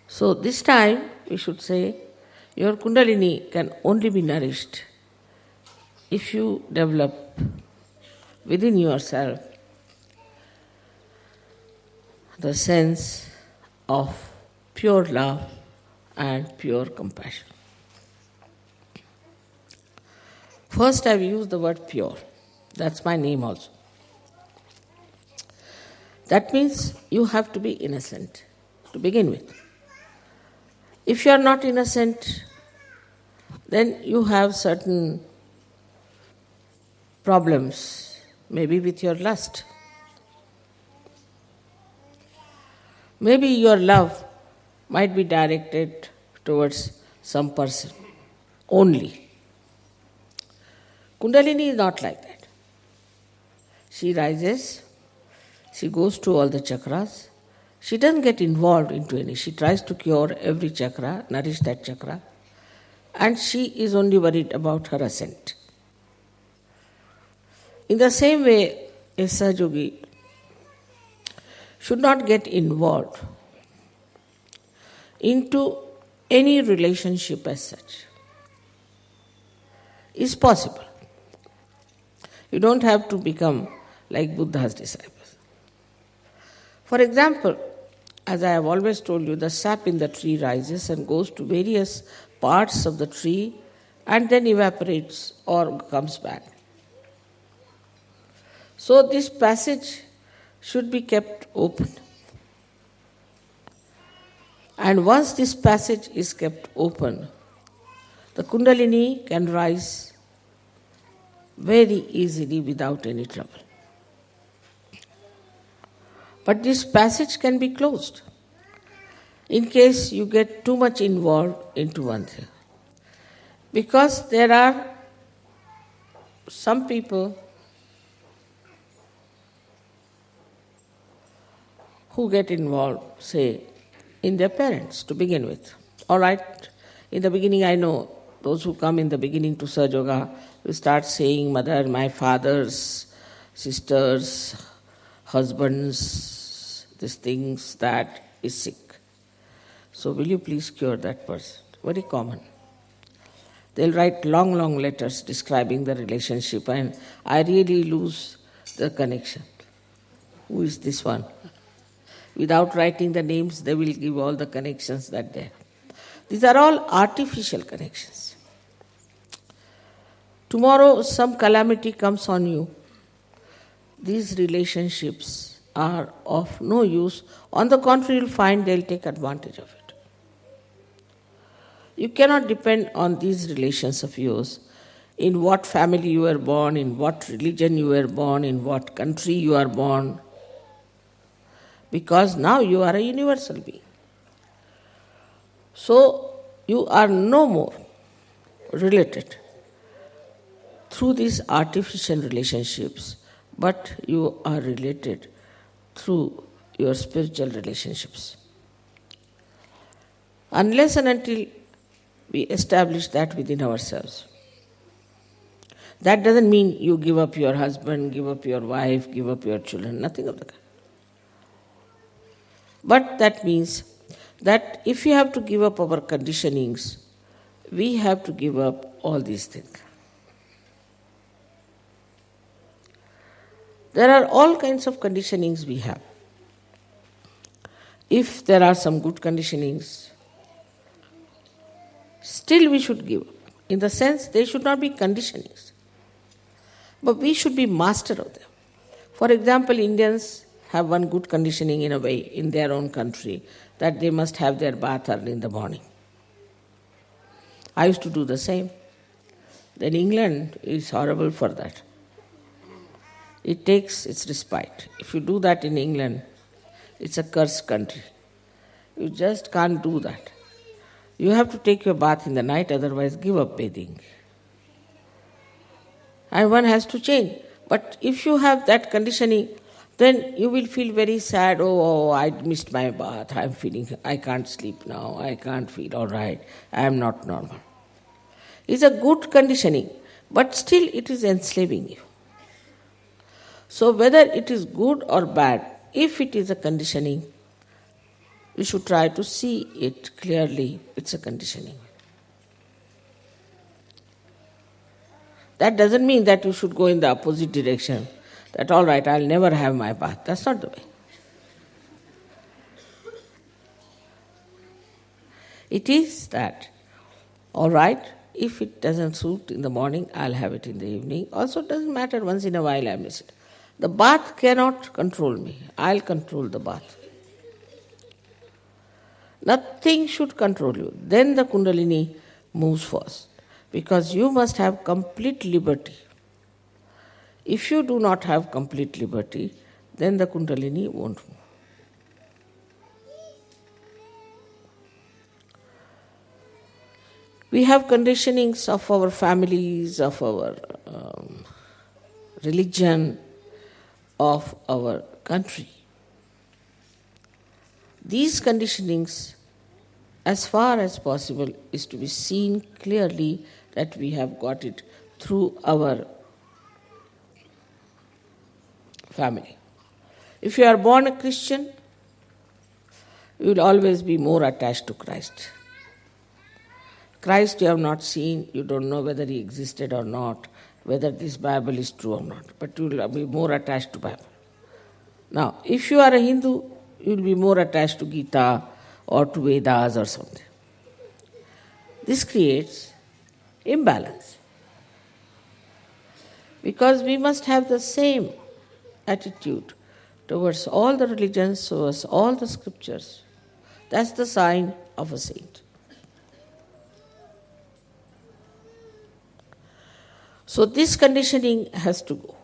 So this time we should say your Kundalini can only be nourished if you develop within yourself the sense of pure love and pure compassion. First, I've used the word pure. That's my name also. That means you have to be innocent to begin with. If you are not innocent, then you have certain problems, maybe with your lust. Maybe your love might be directed towards some person only. Kundalini is not like that. She rises, she goes to all the chakras, she doesn't get involved into any. She tries to cure every chakra, nourish that chakra, and she is only worried about her ascent. In the same way, a Sahajogi should not get involved into any relationship as such. It's possible. You don't have to become like Buddha's disciples. For example, as I have always told you, the sap in the tree rises and goes to various parts of the tree and then evaporates or comes back. So this passage should be kept open. And once this passage is kept open, the Kundalini can rise very easily without any trouble. But this passage can be closed in case you get too much involved into one thing. Because there are some people who get involved, say, in their parents to begin with. All right, in the beginning I know those who come in the beginning to Sahaja Yoga will start saying, mother, my father's sisters, husbands, these things, that is sick. So will you please cure that person? Very common. They'll write long, long letters describing the relationship and I really lose the connection. Who is this one? Without writing the names, they will give all the connections that they have. These are all artificial connections. Tomorrow some calamity comes on you. These relationships are of no use. On the contrary, you'll find they'll take advantage of it. You cannot depend on these relations of yours, in what family you were born, in what religion you were born, in what country you are born, because now you are a universal being. So you are no more related through these artificial relationships, but you are related through your spiritual relationships. Unless and until we establish that within ourselves. That doesn't mean you give up your husband, give up your wife, give up your children, nothing of the kind. But that means that if we have to give up our conditionings, we have to give up all these things. There are all kinds of conditionings we have. If there are some good conditionings, still we should give up. In the sense, they should not be conditionings. But we should be master of them. For example, Indians have one good conditioning in a way in their own country, that they must have their bath early in the morning. I used to do the same. Then England is horrible for that. It takes its respite. If you do that in England, it's a cursed country. You just can't do that. You have to take your bath in the night, otherwise give up bathing. And one has to change. But if you have that conditioning, then you will feel very sad. Oh, I missed my bath. I can't sleep now. I can't feel all right. I am not normal. It's a good conditioning, but still it is enslaving you. So whether it is good or bad, if it is a conditioning, we should try to see it clearly. It's a conditioning. That doesn't mean that you should go in the opposite direction, that all right, I'll never have my bath. That's not the way. It is that, all right, if it doesn't suit in the morning, I'll have it in the evening. Also, it doesn't matter, once in a while I miss it. The bath cannot control me. I'll control the bath. Nothing should control you. Then the Kundalini moves first, because you must have complete liberty. If you do not have complete liberty, then the Kundalini won't move. We have conditionings of our families, of our religion, of our country. These conditionings, as far as possible, is to be seen clearly that we have got it through our family. If you are born a Christian, you will always be more attached to Christ. Christ you have not seen, you don't know whether he existed or not, whether this Bible is true or not, but you will be more attached to Bible. Now, if you are a Hindu, you will be more attached to Gita or to Vedas or something. This creates imbalance, because we must have the same attitude towards all the religions, towards all the scriptures. That's the sign of a saint. So this conditioning has to go.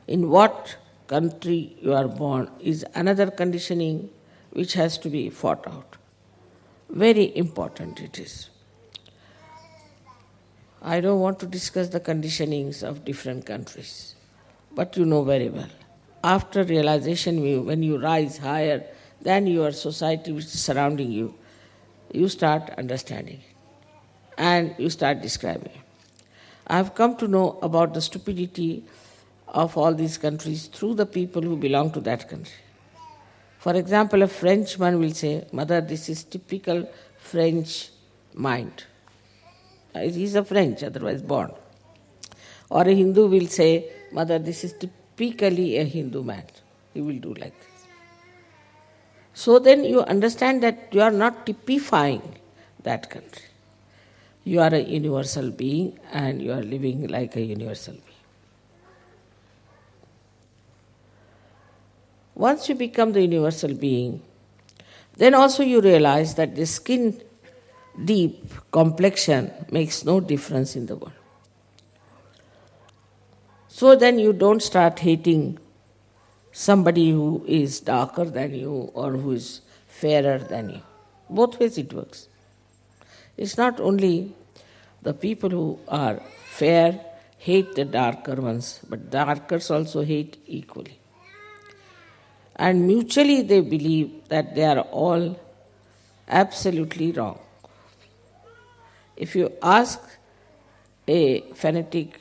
In what country you are born is another conditioning which has to be fought out. Very important it is. I don't want to discuss the conditionings of different countries, but you know very well. After realization, when you rise higher than your society which is surrounding you, you start understanding and you start describing. I have come to know about the stupidity of all these countries through the people who belong to that country. For example, a Frenchman will say, Mother, this is typical French mind. He's a French, otherwise born. Or a Hindu will say, Mother, this is typically a Hindu man. He will do like this. So then you understand that you are not typifying that country. You are a universal being and you are living like a universal being. Once you become the universal being, then also you realize that the skin deep complexion makes no difference in the world. So then you don't start hating somebody who is darker than you or who is fairer than you. Both ways it works. It's not only the people who are fair hate the darker ones, but darkers also hate equally. And mutually they believe that they are all absolutely wrong. If you ask a fanatic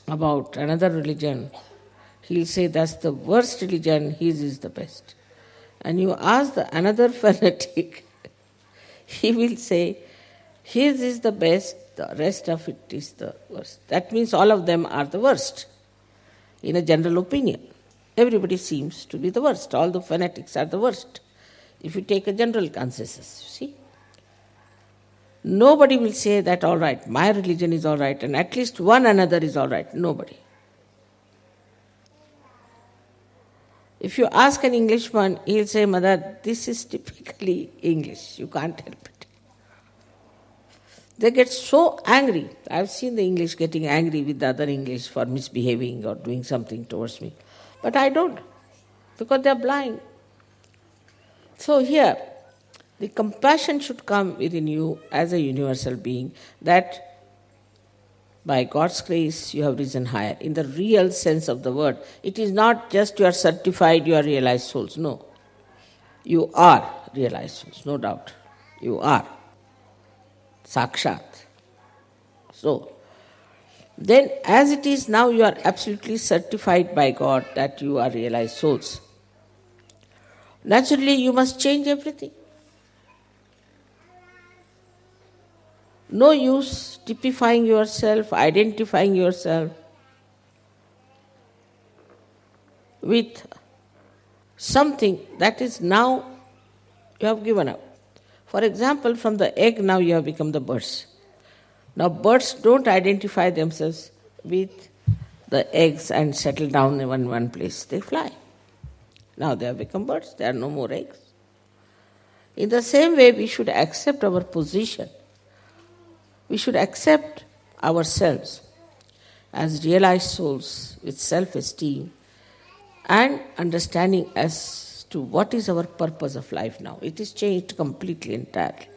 about another religion, he'll say that's the worst religion, his is the best. And you ask another fanatic, he will say his is the best, the rest of it is the worst. That means all of them are the worst, in a general opinion. Everybody seems to be the worst. All the fanatics are the worst. If you take a general consensus, you see. Nobody will say that, all right, my religion is all right and at least one another is all right. Nobody. If you ask an Englishman, he'll say, Mother, this is typically English. You can't help it. They get so angry. I've seen the English getting angry with the other English for misbehaving or doing something towards me. But I don't, because they're blind. So here, the compassion should come within you as a universal being, that by God's grace you have risen higher. In the real sense of the word, it is not just you are certified, you are realized souls. No. You are realized souls, no doubt. You are. Sakshat. So, then as it is now, you are absolutely certified by God that you are realized souls. Naturally, you must change everything. No use typifying yourself, identifying yourself with something that is now you have given up. For example, from the egg now you have become the birds. Now birds don't identify themselves with the eggs and settle down in one place. They fly. Now they have become birds. There are no more eggs. In the same way, we should accept our position. We should accept ourselves as realized souls with self-esteem and understanding as to what is our purpose of life now. It is changed completely, entirely.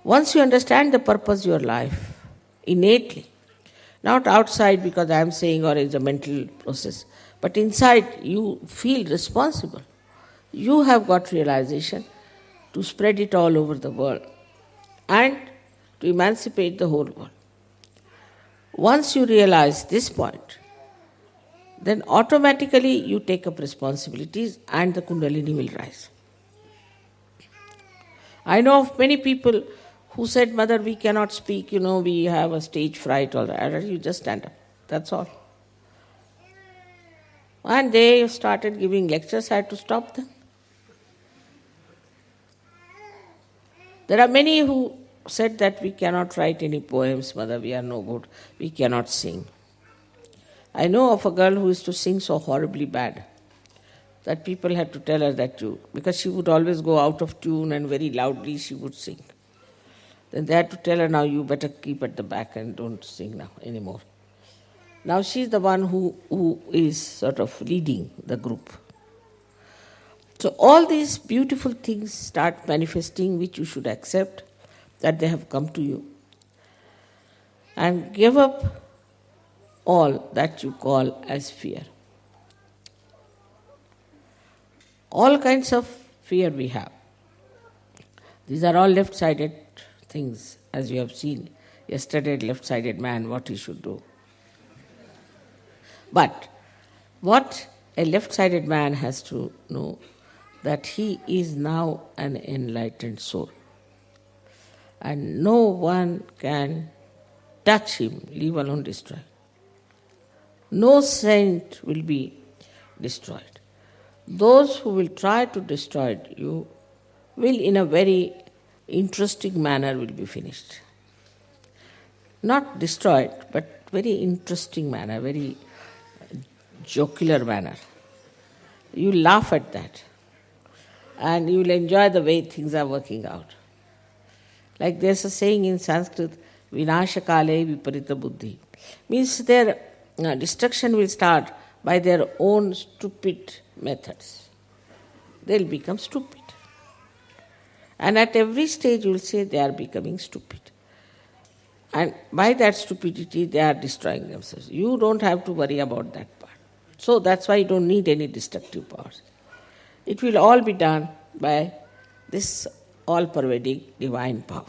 Once you understand the purpose of your life innately, not outside because I am saying or it's a mental process, but inside you feel responsible. You have got realization to spread it all over the world and to emancipate the whole world. Once you realize this point, then automatically you take up responsibilities and the Kundalini will rise. I know of many people who said, Mother, we cannot speak, we have a stage fright, all that. You just stand up, that's all. And they started giving lectures, I had to stop them. There are many who said that we cannot write any poems, Mother, we are no good, we cannot sing. I know of a girl who used to sing so horribly bad that people had to tell her that because she would always go out of tune and very loudly she would sing. Then they had to tell her, now you better keep at the back and don't sing now anymore. Now she's the one who is sort of leading the group. So all these beautiful things start manifesting, which you should accept that they have come to you. And give up all that you call as fear. All kinds of fear we have. These are all left-sided things, as you have seen yesterday, left-sided man, what he should do. But what a left-sided man has to know, that he is now an enlightened soul. And no one can touch him, leave alone destroy. No saint will be destroyed. Those who will try to destroy you will in a very interesting manner will be finished. Not destroyed, but very interesting manner, very jocular manner. You laugh at that and you will enjoy the way things are working out. Like there's a saying in Sanskrit, Vinashakale viparita buddhi. Means their destruction will start by their own stupid methods. They'll become stupid. And at every stage you will say they are becoming stupid. And by that stupidity they are destroying themselves. You don't have to worry about that part. So that's why you don't need any destructive powers. It will all be done by this all-pervading divine power.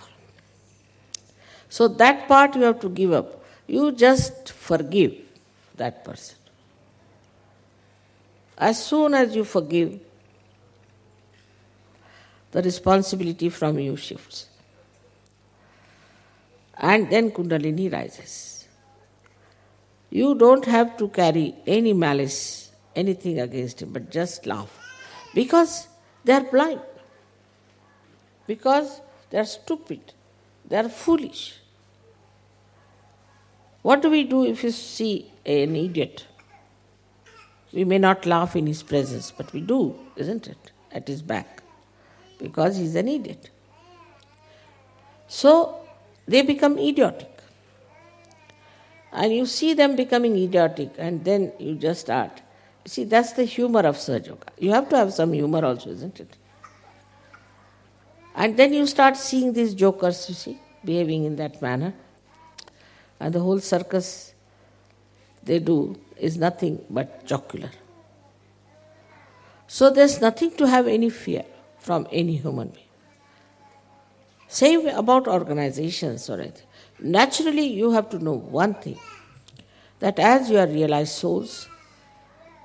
So that part you have to give up. You just forgive that person. As soon as you forgive, the responsibility from you shifts. And then Kundalini rises. You don't have to carry any malice, anything against him, but just laugh. Because they are blind. Because they are stupid. They are foolish. What do we do if you see an idiot? We may not laugh in his presence, but we do, isn't it? At his back. Because he's an idiot. So, they become idiotic. And you see them becoming idiotic and then you just start. You see, that's the humor of Sahaja Yoga. You have to have some humor also, isn't it? And then you start seeing these jokers, you see, behaving in that manner. And the whole circus they do is nothing but jocular. So there's nothing to have any fear from any human being. Same about organizations or anything. Naturally, you have to know one thing, that as you are realized souls,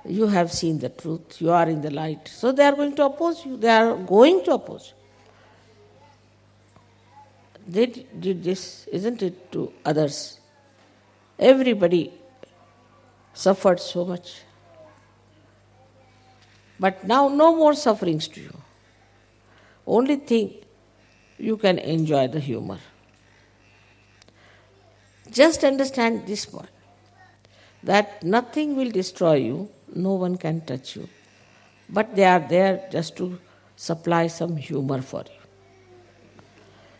You have seen the truth, you are in the light. So they are going to oppose you. They are going to oppose you. They did this, isn't it, to others? Everybody suffered so much. But now no more sufferings to you. Only thing, you can enjoy the humor. Just understand this point, that nothing will destroy you, no one can touch you. But they are there just to supply some humor for you.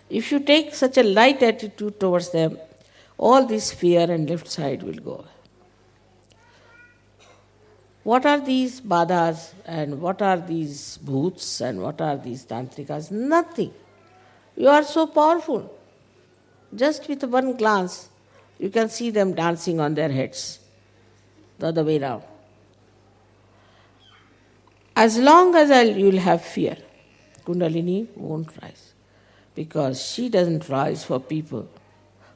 If you take such a light attitude towards them, all this fear and left side will go away. What are these badhas and what are these bhoots and what are these tantrikas? Nothing. You are so powerful. Just with one glance, you can see them dancing on their heads, the other way round. As long as you will have fear, Kundalini won't rise. Because she doesn't rise for people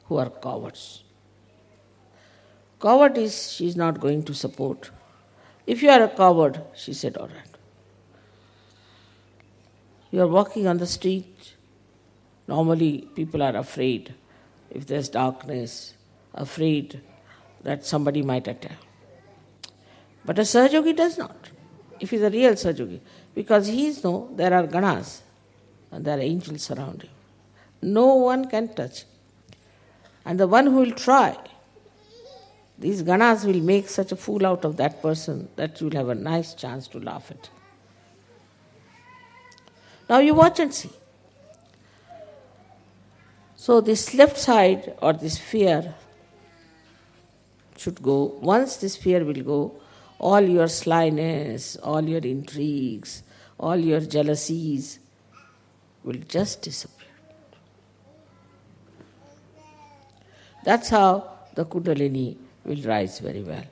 who are cowards. Coward is, she is not going to support. If you are a coward, she said, all right. You are walking on the street. Normally, people are afraid. If there's darkness, afraid that somebody might attack. But a Sahajogi does not. If he's a real Sahajogi. Because there are ganas and there are angels around him. No one can touch him. And the one who will try, these ganas will make such a fool out of that person that you will have a nice chance to laugh at. Now you watch and see. So this left side or this fear should go. Once this fear will go, all your slyness, all your intrigues, all your jealousies will just disappear. That's how the Kundalini will rise very well.